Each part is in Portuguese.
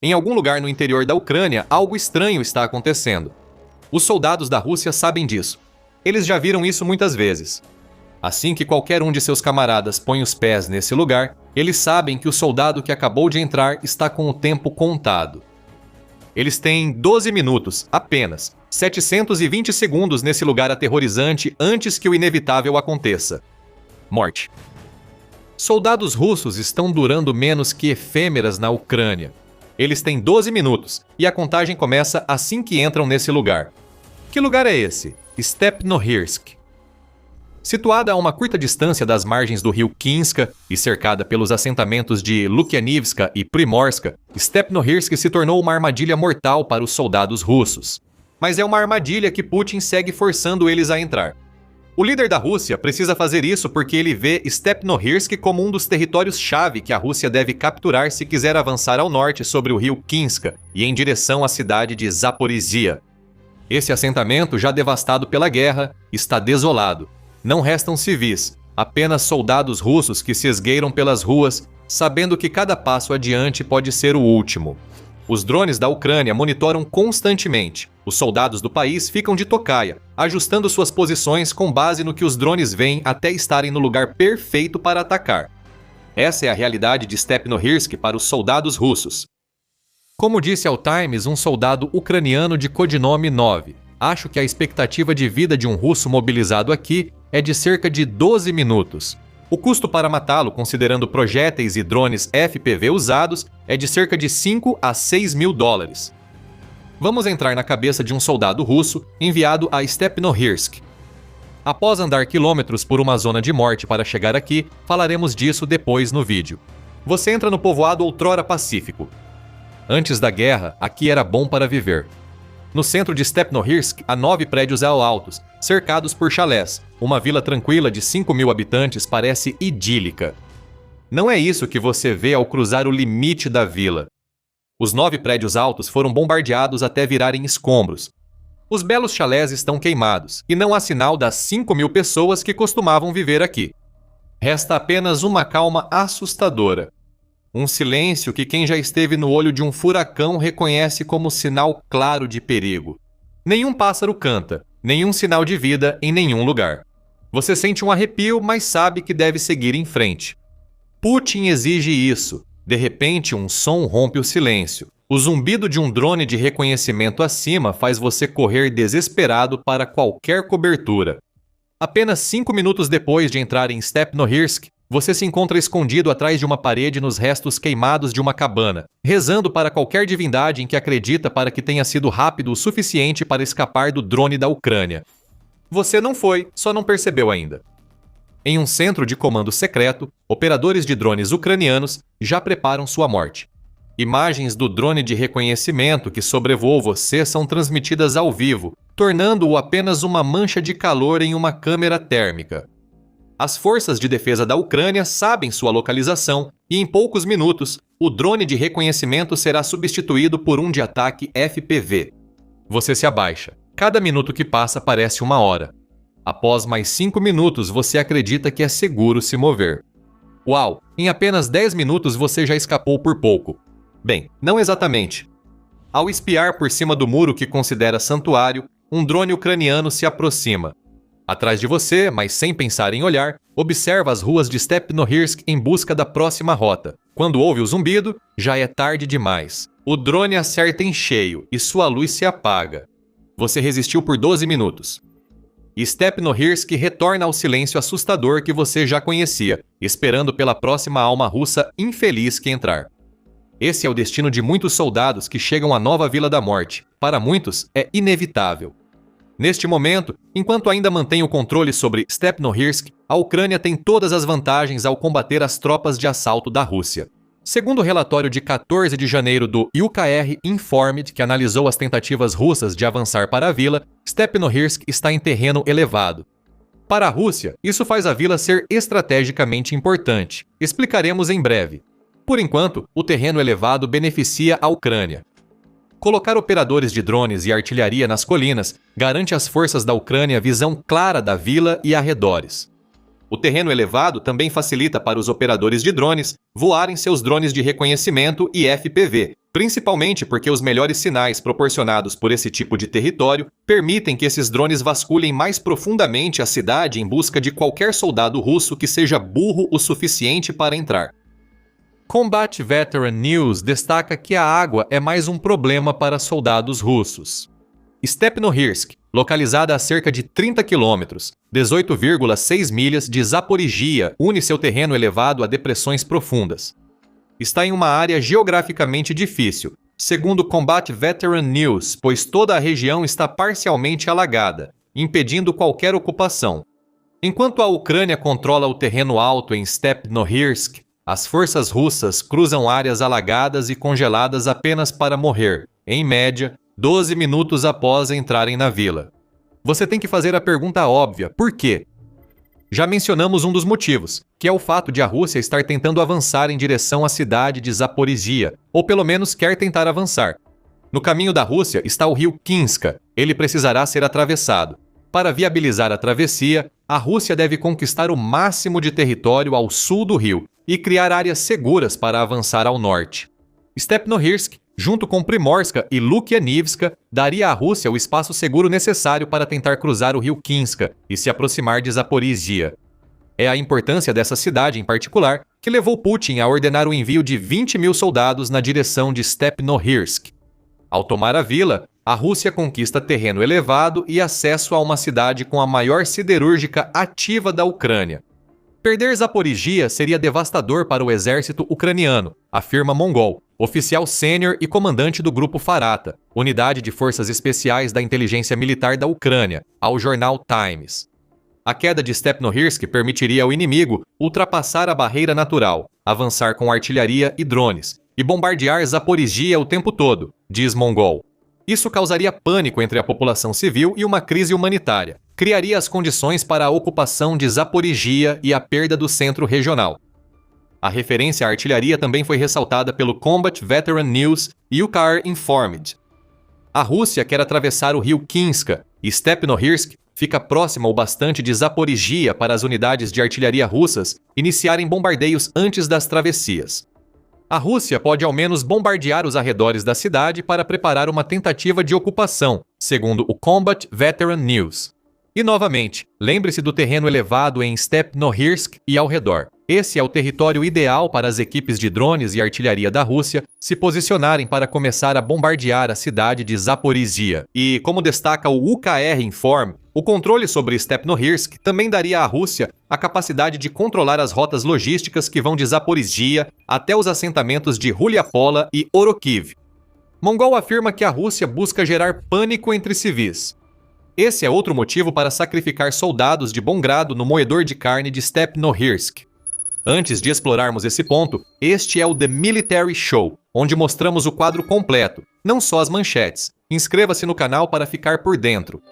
Em algum lugar no interior da Ucrânia, algo estranho está acontecendo. Os soldados da Rússia sabem disso. Eles já viram isso muitas vezes. Assim que qualquer um de seus camaradas põe os pés nesse lugar, eles sabem que o soldado que acabou de entrar está com o tempo contado. Eles têm 12 minutos, apenas, 720 segundos nesse lugar aterrorizante antes que o inevitável aconteça. Morte. Soldados russos estão durando menos que efêmeras na Ucrânia. Eles têm 12 minutos e a contagem começa assim que entram nesse lugar. Que lugar é esse? Stepnohirsk. Situada a uma curta distância das margens do rio Kinska e cercada pelos assentamentos de Lukianivska e Primorska, Stepnohirsk se tornou uma armadilha mortal para os soldados russos. Mas é uma armadilha que Putin segue forçando eles a entrar. O líder da Rússia precisa fazer isso porque ele vê Stepnohirsk como um dos territórios-chave que a Rússia deve capturar se quiser avançar ao norte sobre o rio Kinska e em direção à cidade de Zaporizhia. Esse assentamento, já devastado pela guerra, está desolado. Não restam civis, apenas soldados russos que se esgueiram pelas ruas, sabendo que cada passo adiante pode ser o último. Os drones da Ucrânia monitoram constantemente. Os soldados do país ficam de tocaia, ajustando suas posições com base no que os drones veem até estarem no lugar perfeito para atacar. Essa é a realidade de Stepnohirsk para os soldados russos. Como disse ao Times um soldado ucraniano de codinome 9, acho que a expectativa de vida de um russo mobilizado aqui é de cerca de 12 minutos. O custo para matá-lo, considerando projéteis e drones FPV usados, é de cerca de 5 a 6 mil dólares. Vamos entrar na cabeça de um soldado russo enviado a Stepnohirsk. Após andar quilômetros por uma zona de morte para chegar aqui, falaremos disso depois no vídeo. Você entra no povoado outrora pacífico. Antes da guerra, aqui era bom para viver. No centro de Stepnohirsk há 9 prédios altos, cercados por chalés. Uma vila tranquila de 5 mil habitantes parece idílica. Não é isso que você vê ao cruzar o limite da vila. Os 9 prédios altos foram bombardeados até virarem escombros. Os belos chalés estão queimados, e não há sinal das 5 mil pessoas que costumavam viver aqui. Resta apenas uma calma assustadora. Um silêncio que quem já esteve no olho de um furacão reconhece como sinal claro de perigo. Nenhum pássaro canta, nenhum sinal de vida em nenhum lugar. Você sente um arrepio, mas sabe que deve seguir em frente. Putin exige isso. De repente, um som rompe o silêncio. O zumbido de um drone de reconhecimento acima faz você correr desesperado para qualquer cobertura. Apenas 5 minutos depois de entrar em Stepnohirsk, você se encontra escondido atrás de uma parede nos restos queimados de uma cabana, rezando para qualquer divindade em que acredita para que tenha sido rápido o suficiente para escapar do drone da Ucrânia. Você não foi, só não percebeu ainda. Em um centro de comando secreto, operadores de drones ucranianos já preparam sua morte. Imagens do drone de reconhecimento que sobrevoou você são transmitidas ao vivo, tornando-o apenas uma mancha de calor em uma câmera térmica. As forças de defesa da Ucrânia sabem sua localização e, em poucos minutos, o drone de reconhecimento será substituído por um de ataque FPV. Você se abaixa. Cada minuto que passa parece uma hora. Após mais 5 minutos, você acredita que é seguro se mover. Uau! Em apenas 10 minutos você já escapou por pouco. Bem, não exatamente. Ao espiar por cima do muro que considera santuário, um drone ucraniano se aproxima. Atrás de você, mas sem pensar em olhar, observa as ruas de Stepnohirsk em busca da próxima rota. Quando ouve o zumbido, já é tarde demais. O drone acerta em cheio e sua luz se apaga. Você resistiu por 12 minutos. Stepnohirsk retorna ao silêncio assustador que você já conhecia, esperando pela próxima alma russa infeliz que entrar. Esse é o destino de muitos soldados que chegam à nova Vila da Morte. Para muitos, é inevitável. Neste momento, enquanto ainda mantém o controle sobre Stepnohirsk, a Ucrânia tem todas as vantagens ao combater as tropas de assalto da Rússia. Segundo o relatório de 14 de janeiro do UKR Informed, que analisou as tentativas russas de avançar para a vila, Stepnohirsk está em terreno elevado. Para a Rússia, isso faz a vila ser estrategicamente importante. Explicaremos em breve. Por enquanto, o terreno elevado beneficia a Ucrânia. Colocar operadores de drones e artilharia nas colinas garante às forças da Ucrânia visão clara da vila e arredores. O terreno elevado também facilita para os operadores de drones voarem seus drones de reconhecimento e FPV, principalmente porque os melhores sinais proporcionados por esse tipo de território permitem que esses drones vasculhem mais profundamente a cidade em busca de qualquer soldado russo que seja burro o suficiente para entrar. Combat Veteran News destaca que a água é mais um problema para soldados russos. Stepnohirsk, localizada a cerca de 30 quilômetros, 18,6 milhas de Zaporizhia, une seu terreno elevado a depressões profundas. Está em uma área geograficamente difícil, segundo Combat Veteran News, pois toda a região está parcialmente alagada, impedindo qualquer ocupação. Enquanto a Ucrânia controla o terreno alto em Stepnohirsk, as forças russas cruzam áreas alagadas e congeladas apenas para morrer, em média, 12 minutos após entrarem na vila. Você tem que fazer a pergunta óbvia: por quê? Já mencionamos um dos motivos, que é o fato de a Rússia estar tentando avançar em direção à cidade de Zaporizhia, ou pelo menos quer tentar avançar. No caminho da Rússia está o rio Kinska, ele precisará ser atravessado. Para viabilizar a travessia, a Rússia deve conquistar o máximo de território ao sul do rio e criar áreas seguras para avançar ao norte. Stepnohirsk, junto com Primorska e Lukianivska, daria à Rússia o espaço seguro necessário para tentar cruzar o rio Kinska e se aproximar de Zaporizhia. É a importância dessa cidade em particular que levou Putin a ordenar o envio de 20 mil soldados na direção de Stepnohirsk. Ao tomar a vila, a Rússia conquista terreno elevado e acesso a uma cidade com a maior siderúrgica ativa da Ucrânia. Perder Zaporizhia seria devastador para o exército ucraniano, afirma Mongol, oficial sênior e comandante do Grupo Farata, unidade de forças especiais da inteligência militar da Ucrânia, ao jornal Times. A queda de Stepnohirsk permitiria ao inimigo ultrapassar a barreira natural, avançar com artilharia e drones, e bombardear Zaporizhia o tempo todo, diz Mongol. Isso causaria pânico entre a população civil e uma crise humanitária. Criaria as condições para a ocupação de Zaporizhia e a perda do centro regional. A referência à artilharia também foi ressaltada pelo Combat Veteran News e Ukr Informed. A Rússia quer atravessar o rio Kinska e Stepnohirsk fica próxima o bastante de Zaporizhia para as unidades de artilharia russas iniciarem bombardeios antes das travessias. A Rússia pode ao menos bombardear os arredores da cidade para preparar uma tentativa de ocupação, segundo o Combat Veteran News. E novamente, lembre-se do terreno elevado em Stepnohirsk e ao redor. Esse é o território ideal para as equipes de drones e artilharia da Rússia se posicionarem para começar a bombardear a cidade de Zaporizhia. E, como destaca o UKR Inform, o controle sobre Stepnohirsk também daria à Rússia a capacidade de controlar as rotas logísticas que vão de Zaporizhia até os assentamentos de Ruliapola e Orokiv. Mongol afirma que a Rússia busca gerar pânico entre civis. Esse é outro motivo para sacrificar soldados de bom grado no moedor de carne de Stepnohirsk. Antes de explorarmos esse ponto, este é o The Military Show, onde mostramos o quadro completo, não só as manchetes. Inscreva-se no canal para ficar por dentro.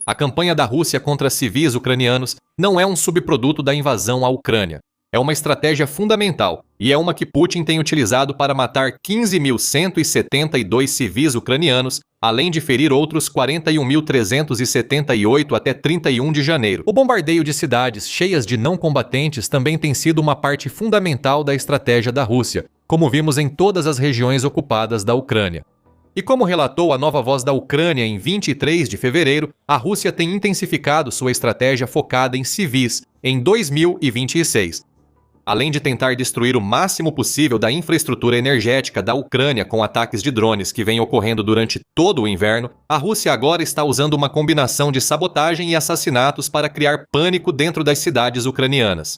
A campanha da Rússia contra civis ucranianos não é um subproduto da invasão à Ucrânia. É uma estratégia fundamental e é uma que Putin tem utilizado para matar 15.172 civis ucranianos, além de ferir outros 41.378 até 31 de janeiro. O bombardeio de cidades cheias de não combatentes também tem sido uma parte fundamental da estratégia da Rússia, como vimos em todas as regiões ocupadas da Ucrânia. E como relatou a Nova Voz da Ucrânia em 23 de fevereiro, a Rússia tem intensificado sua estratégia focada em civis em 2026. Além de tentar destruir o máximo possível da infraestrutura energética da Ucrânia com ataques de drones que vêm ocorrendo durante todo o inverno, a Rússia agora está usando uma combinação de sabotagem e assassinatos para criar pânico dentro das cidades ucranianas.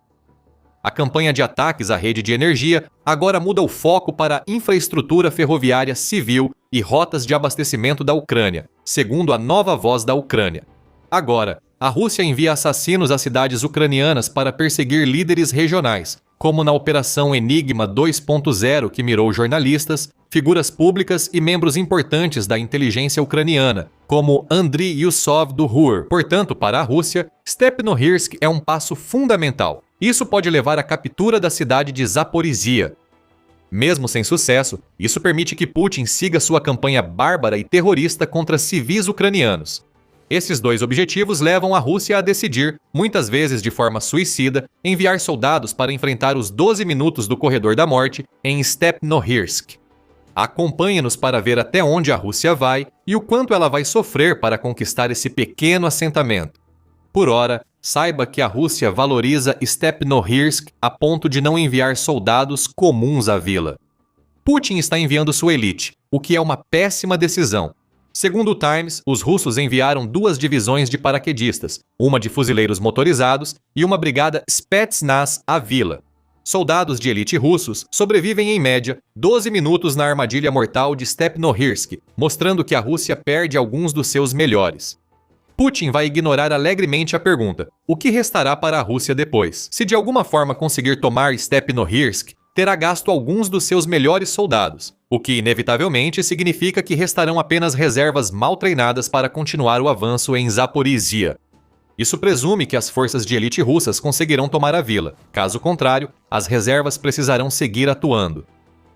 A campanha de ataques à rede de energia agora muda o foco para a infraestrutura ferroviária civil e rotas de abastecimento da Ucrânia, segundo a Nova Voz da Ucrânia. Agora, a Rússia envia assassinos às cidades ucranianas para perseguir líderes regionais, como na Operação Enigma 2.0, que mirou jornalistas, figuras públicas e membros importantes da inteligência ucraniana, como Andriy Yusov do RUR. Portanto, para a Rússia, Stepnohirsk é um passo fundamental. Isso pode levar à captura da cidade de Zaporizhia. Mesmo sem sucesso, isso permite que Putin siga sua campanha bárbara e terrorista contra civis ucranianos. Esses dois objetivos levam a Rússia a decidir, muitas vezes de forma suicida, enviar soldados para enfrentar os 12 minutos do corredor da morte em Stepnohirsk. Acompanhe-nos para ver até onde a Rússia vai e o quanto ela vai sofrer para conquistar esse pequeno assentamento. Por ora, saiba que a Rússia valoriza Stepnohirsk a ponto de não enviar soldados comuns à vila. Putin está enviando sua elite, o que é uma péssima decisão. Segundo o Times, os russos enviaram 2 divisões de paraquedistas, uma de fuzileiros motorizados e uma brigada Spetsnaz à vila. Soldados de elite russos sobrevivem em média 12 minutos na armadilha mortal de Stepnohirsk, mostrando que a Rússia perde alguns dos seus melhores. Putin vai ignorar alegremente a pergunta: o que restará para a Rússia depois? Se de alguma forma conseguir tomar Stepnohirsk, terá gasto alguns dos seus melhores soldados, o que inevitavelmente significa que restarão apenas reservas mal treinadas para continuar o avanço em Zaporizhia. Isso presume que as forças de elite russas conseguirão tomar a vila. Caso contrário, as reservas precisarão seguir atuando.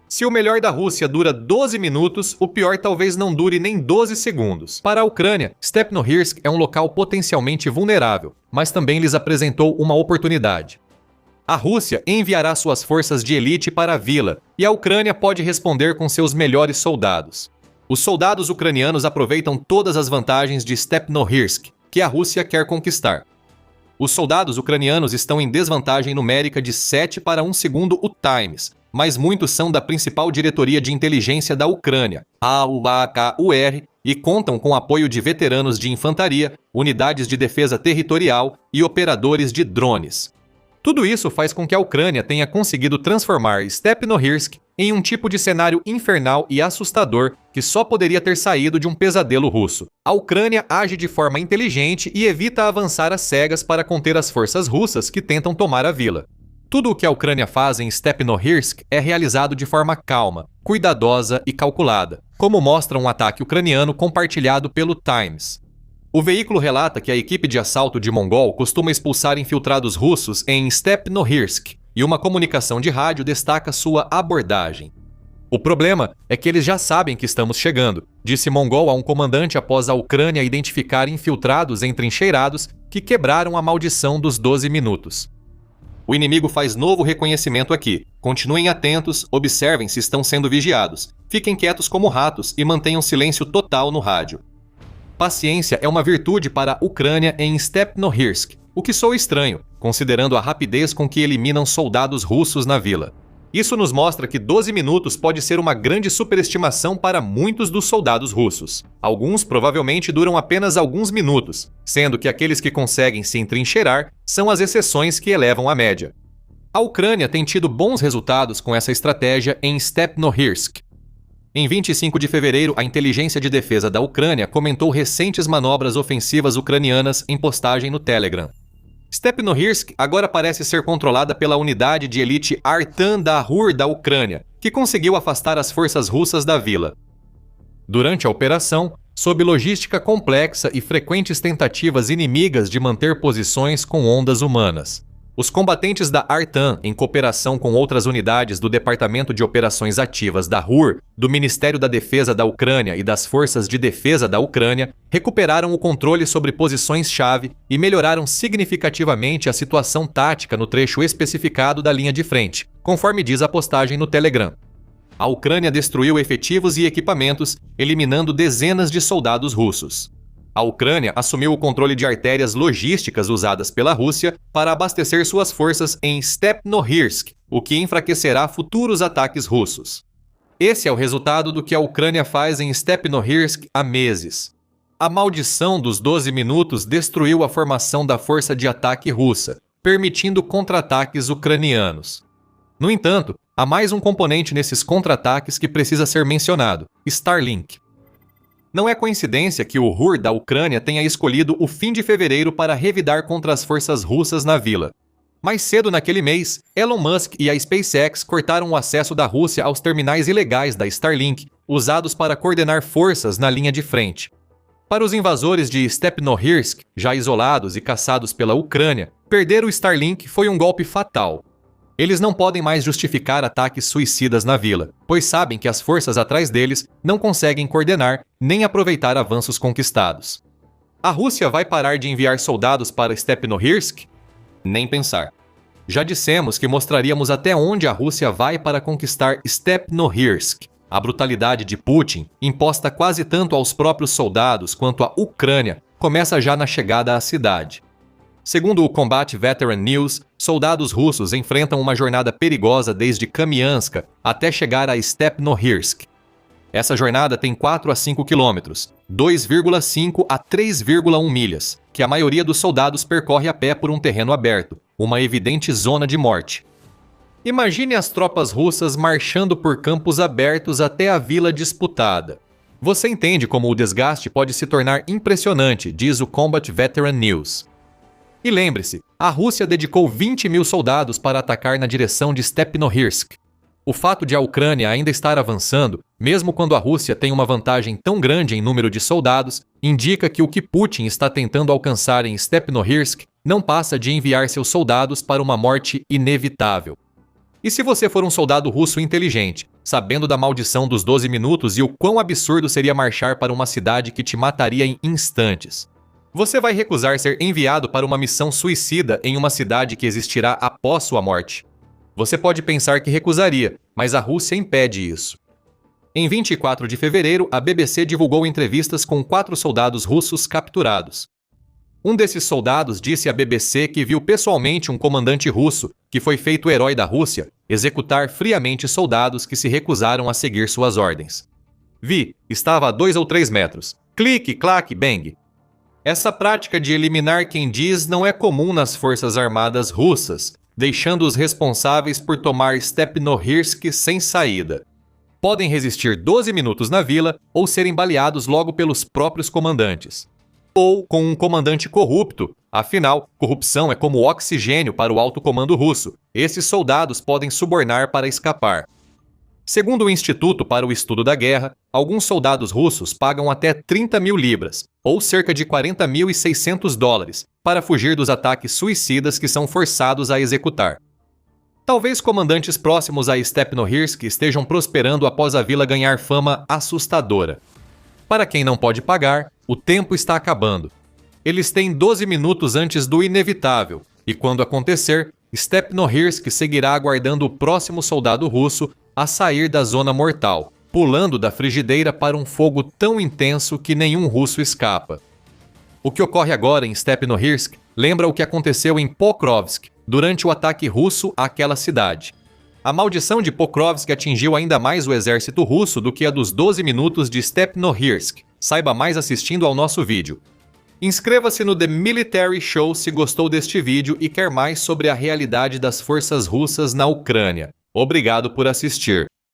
Se o melhor da Rússia dura 12 minutos, o pior talvez não dure nem 12 segundos. Para a Ucrânia, Stepnohirsk é um local potencialmente vulnerável, mas também lhes apresentou uma oportunidade. A Rússia enviará suas forças de elite para a vila, e a Ucrânia pode responder com seus melhores soldados. Os soldados ucranianos aproveitam todas as vantagens de Stepnohirsk, que a Rússia quer conquistar. Os soldados ucranianos estão em desvantagem numérica de 7 para 1 segundo o Times, mas muitos são da principal diretoria de inteligência da Ucrânia, a UAKUR, e contam com apoio de veteranos de infantaria, unidades de defesa territorial e operadores de drones. Tudo isso faz com que a Ucrânia tenha conseguido transformar Stepnohirsk em um tipo de cenário infernal e assustador que só poderia ter saído de um pesadelo russo. A Ucrânia age de forma inteligente e evita avançar às cegas para conter as forças russas que tentam tomar a vila. Tudo o que a Ucrânia faz em Stepnohirsk é realizado de forma calma, cuidadosa e calculada, como mostra um ataque ucraniano compartilhado pelo Times. O veículo relata que a equipe de assalto de Mongol costuma expulsar infiltrados russos em Stepnohirsk, e uma comunicação de rádio destaca sua abordagem. O problema é que eles já sabem que estamos chegando, disse Mongol a um comandante após a Ucrânia identificar infiltrados entrincheirados que quebraram a maldição dos 12 minutos. O inimigo faz novo reconhecimento aqui. Continuem atentos, observem se estão sendo vigiados. Fiquem quietos como ratos e mantenham silêncio total no rádio. Paciência é uma virtude para a Ucrânia em Stepnohirsk, o que soa estranho, considerando a rapidez com que eliminam soldados russos na vila. Isso nos mostra que 12 minutos pode ser uma grande superestimação para muitos dos soldados russos. Alguns provavelmente duram apenas alguns minutos, sendo que aqueles que conseguem se entrincheirar são as exceções que elevam a média. A Ucrânia tem tido bons resultados com essa estratégia em Stepnohirsk. Em 25 de fevereiro, a inteligência de defesa da Ucrânia comentou recentes manobras ofensivas ucranianas em postagem no Telegram. Stepnohirsk agora parece ser controlada pela unidade de elite Artan da RUR da Ucrânia, que conseguiu afastar as forças russas da vila. Durante a operação, sob logística complexa e frequentes tentativas inimigas de manter posições com ondas humanas, os combatentes da Artan, em cooperação com outras unidades do Departamento de Operações Ativas da RUR, do Ministério da Defesa da Ucrânia e das Forças de Defesa da Ucrânia, recuperaram o controle sobre posições-chave e melhoraram significativamente a situação tática no trecho especificado da linha de frente, conforme diz a postagem no Telegram. A Ucrânia destruiu efetivos e equipamentos, eliminando dezenas de soldados russos. A Ucrânia assumiu o controle de artérias logísticas usadas pela Rússia para abastecer suas forças em Stepnohirsk, o que enfraquecerá futuros ataques russos. Esse é o resultado do que a Ucrânia faz em Stepnohirsk há meses. A maldição dos 12 minutos destruiu a formação da força de ataque russa, permitindo contra-ataques ucranianos. No entanto, há mais um componente nesses contra-ataques que precisa ser mencionado: Starlink. Não é coincidência que o RUR da Ucrânia tenha escolhido o fim de fevereiro para revidar contra as forças russas na vila. Mais cedo naquele mês, Elon Musk e a SpaceX cortaram o acesso da Rússia aos terminais ilegais da Starlink, usados para coordenar forças na linha de frente. Para os invasores de Stepnohirsk, já isolados e caçados pela Ucrânia, perder o Starlink foi um golpe fatal. Eles não podem mais justificar ataques suicidas na vila, pois sabem que as forças atrás deles não conseguem coordenar nem aproveitar avanços conquistados. A Rússia vai parar de enviar soldados para Stepnohirsk? Nem pensar. Já dissemos que mostraríamos até onde a Rússia vai para conquistar Stepnohirsk. A brutalidade de Putin, imposta quase tanto aos próprios soldados quanto à Ucrânia, começa já na chegada à cidade. Segundo o Combat Veteran News, soldados russos enfrentam uma jornada perigosa desde Kamiansk até chegar a Stepnohirsk. Essa jornada tem 4 a 5 quilômetros, 2,5 a 3,1 milhas, que a maioria dos soldados percorre a pé por um terreno aberto, uma evidente zona de morte. Imagine as tropas russas marchando por campos abertos até a vila disputada. Você entende como o desgaste pode se tornar impressionante, diz o Combat Veteran News. E lembre-se, a Rússia dedicou 20 mil soldados para atacar na direção de Stepnohirsk. O fato de a Ucrânia ainda estar avançando, mesmo quando a Rússia tem uma vantagem tão grande em número de soldados, indica que o que Putin está tentando alcançar em Stepnohirsk não passa de enviar seus soldados para uma morte inevitável. E se você for um soldado russo inteligente, sabendo da maldição dos 12 minutos e o quão absurdo seria marchar para uma cidade que te mataria em instantes? Você vai recusar ser enviado para uma missão suicida em uma cidade que existirá após sua morte? Você pode pensar que recusaria, mas a Rússia impede isso. Em 24 de fevereiro, a BBC divulgou entrevistas com 4 soldados russos capturados. Um desses soldados disse à BBC que viu pessoalmente um comandante russo, que foi feito herói da Rússia, executar friamente soldados que se recusaram a seguir suas ordens. Vi, estava a 2 ou 3 metros. Clique, claque, bang. Essa prática de eliminar quem diz não é comum nas forças armadas russas, deixando os responsáveis por tomar Stepnohirsk sem saída. Podem resistir 12 minutos na vila ou serem baleados logo pelos próprios comandantes. Ou com um comandante corrupto, afinal, corrupção é como oxigênio para o alto comando russo. Esses soldados podem subornar para escapar. Segundo o Instituto para o Estudo da Guerra, alguns soldados russos pagam até 30 mil libras, ou cerca de 40.600 dólares, para fugir dos ataques suicidas que são forçados a executar. Talvez comandantes próximos a Stepnohirsk estejam prosperando após a vila ganhar fama assustadora. Para quem não pode pagar, o tempo está acabando. Eles têm 12 minutos antes do inevitável, e quando acontecer, Stepnohirsk seguirá aguardando o próximo soldado russo a sair da zona mortal, pulando da frigideira para um fogo tão intenso que nenhum russo escapa. O que ocorre agora em Stepnohirsk lembra o que aconteceu em Pokrovsk durante o ataque russo àquela cidade. A maldição de Pokrovsk atingiu ainda mais o exército russo do que a dos 12 minutos de Stepnohirsk. Saiba mais assistindo ao nosso vídeo. Inscreva-se no The Military Show se gostou deste vídeo e quer mais sobre a realidade das forças russas na Ucrânia. Obrigado por assistir.